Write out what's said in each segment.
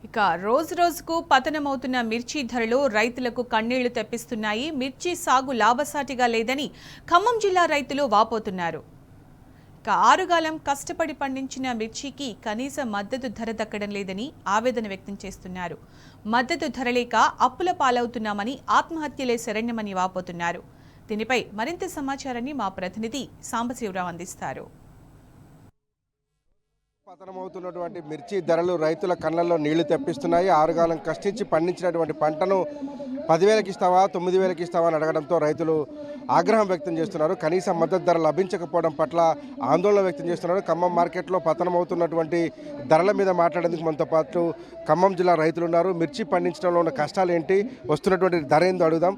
ఇక రోజు రోజుకు పతనమవుతున్న మిర్చి ధరలు రైతులకు కన్నీళ్లు తెప్పిస్తున్నాయి. మిర్చి సాగు లాభసాటిగా లేదని ఖమ్మం జిల్లా రైతులు వాపోతున్నారు. ఇక ఆరుగాలం కష్టపడి పండించిన మిర్చికి కనీస మద్దతు ధర దక్కడం లేదని ఆవేదన వ్యక్తం చేస్తున్నారు. మద్దతు ధర లేక అప్పుల పాలవుతున్నామని, ఆత్మహత్యలే శరణ్యమని వాపోతున్నారు. దీనిపై మరింత సమాచారాన్ని మా ప్రతినిధి సాంబశివరావు అందిస్తారు. పతనమవుతున్నటువంటి మిర్చి ధరలు రైతుల కళ్ళల్లో నీళ్లు తెప్పిస్తున్నాయి. ఆరుగాలం కష్టించి పండించినటువంటి పంటను 10,000కి ఇస్తావా 9,000కి ఇస్తావా అని అడగడంతో రైతులు ఆగ్రహం వ్యక్తం చేస్తున్నారు. కనీస మద్దతు ధర లభించకపోవడం పట్ల ఆందోళన వ్యక్తం చేస్తున్నారు. ఖమ్మం మార్కెట్లో పతనమవుతున్నటువంటి ధరల మీద మాట్లాడేందుకు మనతో పాటు ఖమ్మం జిల్లా రైతులు ఉన్నారు. మిర్చి పండించడంలో ఉన్న కష్టాలు ఏంటి, వస్తున్నటువంటి ధర ఏందో అడుగుదాం.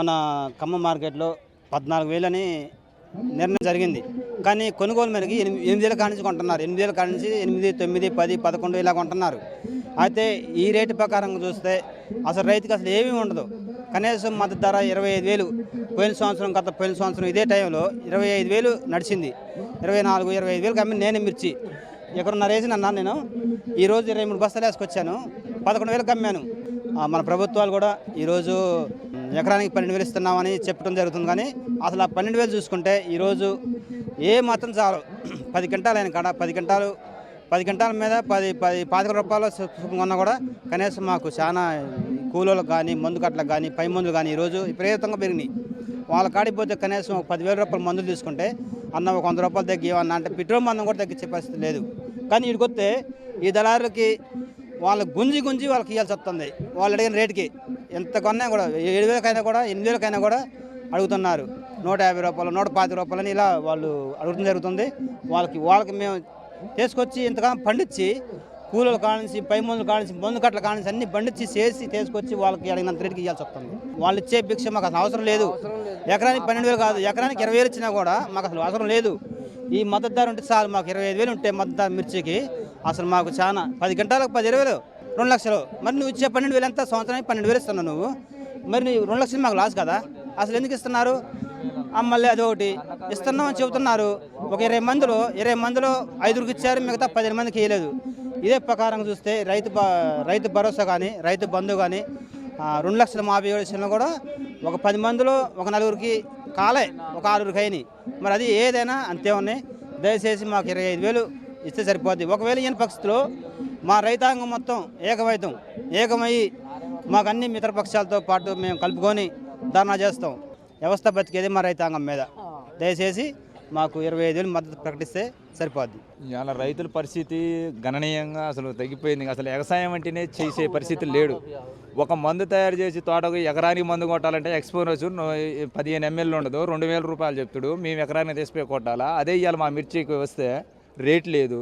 మన ఖమ్మం మార్కెట్లో 14,000 నిర్ణయం జరిగింది. కానీ కొనుగోలు మేరకి 8,000 కానించి కొంటున్నారు. 8,000 కానించి 8, 9, 10, 11 ఇలా కొంటున్నారు. అయితే ఈ రేటు ప్రకారం చూస్తే అసలు రైతుకి అసలు ఏమీ ఉండదు. కనీసం మద్దతు ధర 25,000 పోయిన సంవత్సరం ఇదే టైంలో 25,000 నడిచింది. 24, 25,000కి అమ్మి నేను మిర్చి ఎక్కడున్న రేసిన అన్నాను. నేను ఈరోజు 23 బస్తాలు వేసుకొచ్చాను, 11,000కి అమ్మాను. మన ప్రభుత్వాలు కూడా ఈరోజు ఎకరానికి 12,000 ఇస్తున్నామని చెప్పడం జరుగుతుంది. కానీ అసలు ఆ 12,000 చూసుకుంటే ఈరోజు ఏ మాత్రం చాలు. 10 క్వింటాలు అయిన కాడ 10 క్వింటాల మీద 10-15 రూపాయలు కొన్నా కూడా కనీసం మాకు చాలా కూలీలకు కానీ, మందు కట్టలకు కానీ, పై మందులు కానీ ఈరోజు విపరీతంగా పెరిగినాయి. వాళ్ళ కాడిపోతే కనీసం 10,000 రూపాయల మందులు తీసుకుంటే అన్న ఒక 100 రూపాయలు తగ్గివన్న అంటే పెట్రోల్ మందం కూడా తగ్గించే పరిస్థితి లేదు. కానీ ఇక్కడికొస్తే ఈ దళారులకి వాళ్ళ గుంజి వాళ్ళకి ఇవ్వాల్సి వస్తుంది. వాళ్ళు అడిగిన రేటుకి ఎంత కొన్నా కూడా 7,000కైనా కూడా 8,000కైనా కూడా అడుగుతున్నారు. 150 రూపాయలు, 120 రూపాయలని ఇలా వాళ్ళు అడగడం జరుగుతుంది. వాళ్ళకి మేము తీసుకొచ్చి ఇంతకాలం పండించి కూలీలు కానించి, పై మందులు కానించి, మందు కట్టలు కానించి అన్ని పండించి చేసి తీసుకొచ్చి వాళ్ళకి అడిగినంత రేటుకి ఇవ్వాల్సి వస్తుంది. వాళ్ళు ఇచ్చే భిక్ష మాకు అసలు అవసరం లేదు. ఎకరానికి 12,000 కాదు, ఎకరానికి 20,000 ఇచ్చినా కూడా మాకు అసలు అవసరం లేదు. ఈ మద్దతు ధర ఉంటే చాలు. మాకు 25,000 ఉంటే మద్దతు ధర మిర్చికి అసలు మాకు చాలా 10 గంటలకు 10,20,000, 2 లక్షలు. మరి నువ్వు ఇచ్చే 12,000 ఎంత? సంవత్సరానికి 12,000 ఇస్తున్నావు నువ్వు. మరి 2 లక్షలు మాకు లాస్ కదా. అసలు ఎందుకు ఇస్తున్నారు? మళ్ళీ అదొకటి ఇస్తున్నామని చెబుతున్నారు. ఒక 20 మందిలో 5గురికి ఇచ్చారు, మిగతా 15 మందికి ఇవ్వలేదు. ఇదే ప్రకారం చూస్తే రైతు భరోసా కానీ, రైతు బంధు కానీ 2 లక్షల మాఫీ విషయంలో కూడా ఒక 10 మందిలో ఒక 4గురికి కాలే, ఒక 6గురికి అయినాయి. మరి అది ఏదైనా అంతే ఉన్నాయి. దయచేసి మాకు 25,000 ఇస్తే సరిపోద్ది. ఒకవేళ ఈయన పక్షులో మా రైతాంగం మొత్తం ఏకమయ్యి మాకు అన్ని మిత్రపక్షాలతో పాటు మేము కలుపుకొని ధర్నా చేస్తాం. వ్యవస్థ బతికేది మా రైతాంగం మీద. దయచేసి మాకు 25,000 మద్దతు ప్రకటిస్తే సరిపోద్ది. ఇవాళ రైతుల పరిస్థితి గణనీయంగా అసలు తగ్గిపోయింది. అసలు వ్యవసాయం అంటేనే చేసే పరిస్థితి లేడు. ఒక మందు తయారు చేసి తోటకు ఎకరానికి మందు కొట్టాలంటే ఎక్స్పోనర్స్ 15 ml ఉండదు, 2,000 రూపాయలు చెప్తాడు. మేము ఎకరానికి తీసిపోయి కొట్టాలా? అదే ఇవాళ మా మిర్చికి వస్తే రేట్ లేదు.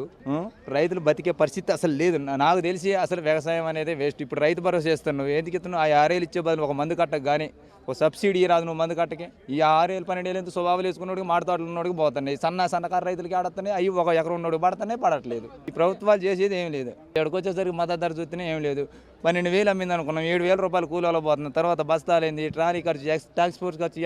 రైతులు బతికే పరిస్థితి అసలు లేదు. నాకు తెలిసి అసలు వ్యవసాయం అనేది వేస్ట్. ఇప్పుడు రైతు భరోసా చేస్తున్నావు, ఎందుకు ఇస్తున్నావు? ఆ 6,000 ఇచ్చే బదులు ఒక మందు కట్టకు కానీ ఒక సబ్సిడీ రాదు నువ్వు మందు కట్టకి. ఈ 6,000 12,000 ఎంత స్వభావాలు వేసుకున్నోడికి, మాడి తోటలు ఉన్నోడికి పోతున్నాయి. సన్నకారు రైతులకి ఆడుతున్నాయి. అవి ఒక ఎకరం ఉన్నోడికి పడుతున్నాయి, పడట్లేదు. ఈ ప్రభుత్వాలు చేసేది ఏం లేదు. ఇక్కడికి వచ్చేసరికి మద్దతు ధర చూస్తేనే ఏం లేదు. 12,000 అమ్మింది అనుకున్నాం, 7,000 రూపాయలు కూలీలో పోతున్నాయి. తర్వాత బస్తాలేంది, ట్రాలీ ఖర్చు, ట్యాక్స్ ఫోర్స్ ఖర్చు,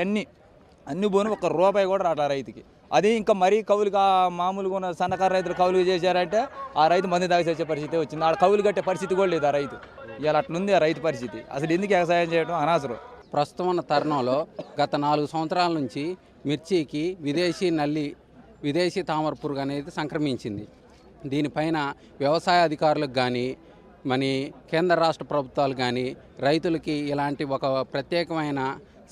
అన్ని పోను 1 రూపాయి కూడా రాట్లా రైతుకి. అది ఇంకా మరీ కౌలుగా మామూలుగా ఉన్న సన్నకారు రైతులు కౌలుగా చేశారంటే ఆ రైతు మంది దాకా వచ్చే పరిస్థితి వచ్చింది. ఆ కౌలు కట్టే పరిస్థితి కూడా లేదు ఆ రైతు. ఇలా అట్లుంది ఆ రైతు పరిస్థితి. అసలు ఎందుకు వ్యవసాయం చేయడం అనవసరం. ప్రస్తుతం ఉన్న తరుణంలో గత 4 సంవత్సరాల నుంచి మిర్చికి విదేశీ తామర పురుగు అనేది సంక్రమించింది. దీనిపైన వ్యవసాయ అధికారులకు కానీ, కేంద్ర రాష్ట్ర ప్రభుత్వాలు కానీ రైతులకి ఇలాంటి ఒక ప్రత్యేకమైన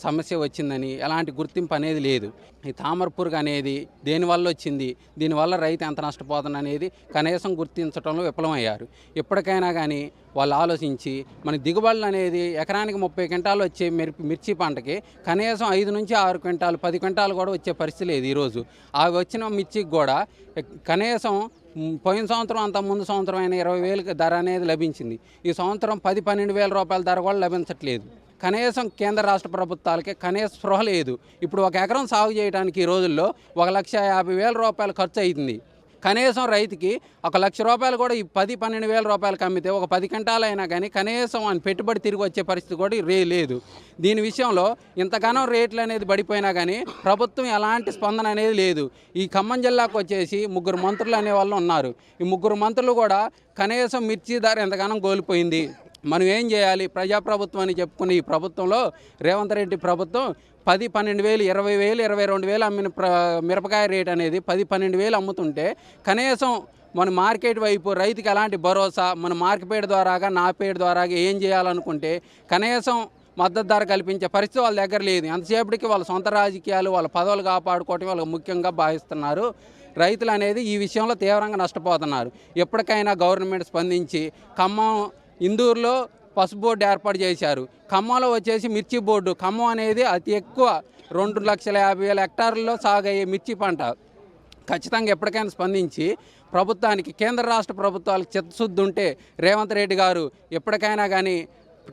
సమస్య వచ్చిందని ఎలాంటి గుర్తింపు అనేది లేదు. ఈ తామర పురుగు అనేది దేనివల్ల వచ్చింది, దీనివల్ల రైతు ఎంత నష్టపోతుంది అనేది కనీసం గుర్తించడంలో విఫలమయ్యారు. ఇప్పటికైనా కానీ వాళ్ళు ఆలోచించి మన దిగుబడులు అనేది ఎకరానికి 30 క్వింటాలు వచ్చే మిర్చి పంటకి కనీసం 5 నుంచి 6 క్వింటాలు, 10 క్వింటాలు కూడా వచ్చే పరిస్థితి లేదు ఈరోజు. ఆ వచ్చిన మిర్చికి కూడా కనీసం పోయిన సంవత్సరం అంత ముందు సంవత్సరం అయిన 20,000 ధర అనేది లభించింది. ఈ సంవత్సరం 10-12,000 రూపాయల ధర కూడా లభించట్లేదు. కనీసం కేంద్ర రాష్ట్ర ప్రభుత్వాలకి కనీస స్పృహ లేదు. ఇప్పుడు 1 ఎకరం సాగు చేయడానికి ఈ రోజుల్లో 1,50,000 రూపాయలు ఖర్చు అవుతుంది. కనీసం రైతుకి 1,00,000 రూపాయలు కూడా ఈ 10-12 వేల రూపాయలకు అమ్మితే ఒక 10 క్వింటాలైనా కానీ కనీసం అని పెట్టుబడి తిరిగి వచ్చే పరిస్థితి కూడా లేదు. దీని విషయంలో ఇంతగానో రేట్లు అనేది పడిపోయినా కానీ ప్రభుత్వం ఎలాంటి స్పందన అనేది లేదు. ఈ ఖమ్మం జిల్లాకు వచ్చేసి 3 మంత్రులు అనే వాళ్ళు ఉన్నారు. ఈ 3 మంత్రులు కూడా కనీసం మిర్చి ధర ఎంతగానో కోల్పోయింది. మనం ఏం చేయాలి? ప్రజాప్రభుత్వం అని చెప్పుకునే ఈ ప్రభుత్వంలో రేవంత్ రెడ్డి ప్రభుత్వం 10-12 వేలు, 20 వేలు, 22 వేలు అమ్మిన మిరపకాయ రేట్ అనేది 10-12 వేలు అమ్ముతుంటే కనీసం మన మార్కెట్ వైపు రైతుకి ఎలాంటి భరోసా, మన మార్కెట్ ద్వారాగా నాపేట ద్వారాగా ఏం చేయాలనుకుంటే కనీసం మద్దతు ధర కల్పించే పరిస్థితి వాళ్ళ దగ్గర లేదు. అంతసేపటికి వాళ్ళ సొంత రాజకీయాలు, వాళ్ళ పదవులు కాపాడుకోవటం వాళ్ళకి ముఖ్యంగా భావిస్తున్నారు. రైతులు అనేది ఈ విషయంలో తీవ్రంగా నష్టపోతున్నారు. ఎప్పటికైనా గవర్నమెంట్ స్పందించి ఖమ్మం, ఇందూరులో పసుపు బోర్డు ఏర్పాటు చేశారు. ఖమ్మంలో వచ్చేసి మిర్చి బోర్డు. ఖమ్మం అనేది అతి ఎక్కువ 2,50,000 హెక్టార్లలో సాగయ్యే మిర్చి పంట. ఖచ్చితంగా ఎప్పటికైనా స్పందించి ప్రభుత్వానికి, కేంద్ర రాష్ట్ర ప్రభుత్వాలకు చిత్తశుద్ధి ఉంటే రేవంత్ రెడ్డి గారు ఎప్పటికైనా కానీ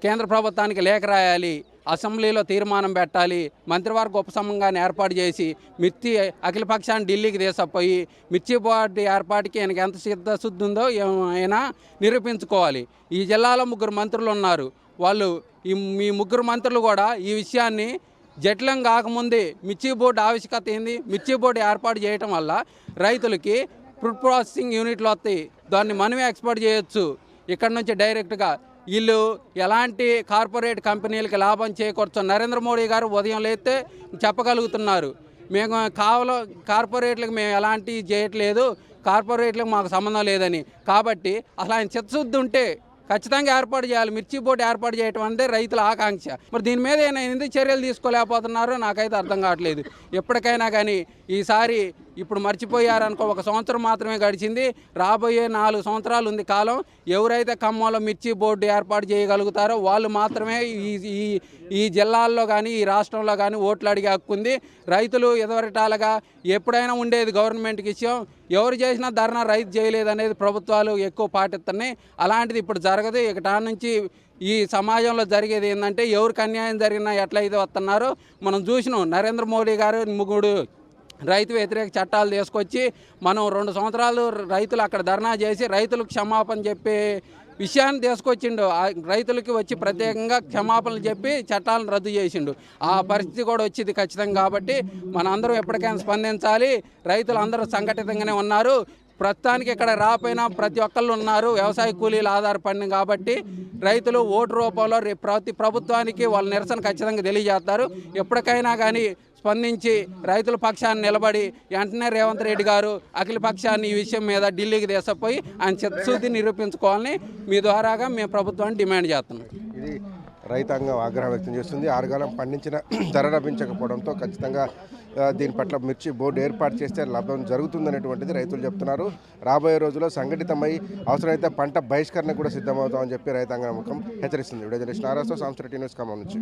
కేంద్ర ప్రభుత్వానికి లేఖ రాయాలి, అసెంబ్లీలో తీర్మానం పెట్టాలి, మంత్రివర్గ ఉపసంఘాన్ని ఏర్పాటు చేసి మిర్చి అఖిలపక్షాన్ని ఢిల్లీకి తీసుకుపోయి మిర్చి బోర్డు ఏర్పాటుకి ఆయనకి ఎంత సిద్ధశుద్ధి ఉందో ఆయన నిరూపించుకోవాలి. ఈ జిల్లాలో 3 మంత్రులు ఉన్నారు. వాళ్ళు ఈ 3 మంత్రులు కూడా ఈ విషయాన్ని జటిలం కాకముందే మిర్చి బోర్డు ఆవశ్యకత ఏంది, మిర్చి బోర్డు ఏర్పాటు చేయటం వల్ల రైతులకి ఫుడ్ ప్రాసెసింగ్ యూనిట్లు వస్తాయి, దాన్ని మనమే ఎక్స్పోర్ట్ చేయొచ్చు. ఇక్కడ నుంచి డైరెక్ట్గా వీళ్ళు ఎలాంటి కార్పొరేట్ కంపెనీలకి లాభం చేకూర్చు నరేంద్ర మోడీ గారు ఉదయం లేస్తే చెప్పగలుగుతున్నారు, మేము కార్పొరేట్లకు మేము ఎలాంటి చేయట్లేదు, కార్పొరేట్లకు మాకు సంబంధం లేదని. కాబట్టి అసలు ఆయన చిత్తశుద్ధి ఉంటే ఖచ్చితంగా ఏర్పాటు చేయాలి. మిర్చి బోర్డు ఏర్పాటు చేయడం అంటే రైతుల ఆకాంక్ష. మరి దీని మీద ఎందుకు చర్యలు తీసుకోలేకపోతున్నారో నాకైతే అర్థం కావట్లేదు. ఎప్పటికైనా కానీ ఈసారి ఇప్పుడు మర్చిపోయారనుకో, 1 సంవత్సరం మాత్రమే గడిచింది, రాబోయే 4 సంవత్సరాలు ఉంది కాలం. ఎవరైతే ఖమ్మంలో మిర్చి బోర్డు ఏర్పాటు చేయగలుగుతారో వాళ్ళు మాత్రమే ఈ జిల్లాల్లో కానీ ఈ రాష్ట్రంలో కానీ ఓట్లు అడిగే హక్కు ఉంది. రైతులు ఎదవరటాలుగా ఎప్పుడైనా ఉండేది గవర్నమెంట్కి విషయం, ఎవరు చేసినా ధర్నా రైతు చేయలేదు అనేది ప్రభుత్వాలు ఎక్కువ పాటిస్తున్నాయి. అలాంటిది ఇప్పుడు జరగదు. ఇక నుంచి ఈ సమాజంలో జరిగేది ఏంటంటే ఎవరికి అన్యాయం జరిగినా ఎట్లయితే వస్తున్నారో మనం చూసినాం. నరేంద్ర మోడీ గారు 3 రైతు వ్యతిరేక చట్టాలు తీసుకొచ్చి మనం 2 సంవత్సరాలు రైతులు అక్కడ ధర్నా చేసి రైతులకు క్షమాపణ చెప్పే విషయాన్ని తీసుకొచ్చిండు. రైతులకి వచ్చి ప్రత్యేకంగా క్షమాపణలు చెప్పి చట్టాలను రద్దు చేసిండు. ఆ పరిస్థితి కూడా వచ్చింది ఖచ్చితంగా. కాబట్టి మనందరం ఎప్పటికైనా స్పందించాలి. రైతులు అందరూ సంఘటితంగానే ఉన్నారు. ప్రస్తుతానికి ఇక్కడ రాపోయినా ప్రతి ఒక్కళ్ళు ఉన్నారు, వ్యవసాయ కూలీలు ఆధారపడిన. కాబట్టి రైతులు ఓటు రూపంలో ప్రతి ప్రభుత్వానికి వాళ్ళ నిరసన ఖచ్చితంగా తెలియజేస్తారు. ఎప్పటికైనా కానీ స్పందించి రైతుల పక్షాన్ని నిలబడి వెంటనే రేవంత్ రెడ్డి గారు అఖిల పక్షాన్ని ఈ విషయం మీద ఢిల్లీకి తీసుకుపోయి ఆయన చిత్తశుద్ధి నిరూపించుకోవాలని మీ ద్వారాగా మేము ప్రభుత్వాన్ని డిమాండ్ చేస్తున్నాం. ఇది రైతాంగం ఆగ్రహం వ్యక్తం చేస్తుంది. ఆరుగాలం పండించిన ధర లభించకపోవడంతో ఖచ్చితంగా దీని పట్ల మిర్చి బోర్డు ఏర్పాటు చేస్తే లాభం జరుగుతుందనేటువంటిది రైతులు చెప్తున్నారు. రాబోయే రోజుల్లో సంఘటితమై అవసరమైతే పంట బహిష్కరణ కూడా సిద్ధమవుతామని చెప్పి రైతాంగ ముఖం హెచ్చరిస్తుంది. వీడియో జర్నలిస్ట్ నారాజుతో సంస్థ న్యూస్ ఖమ్మం నుంచి.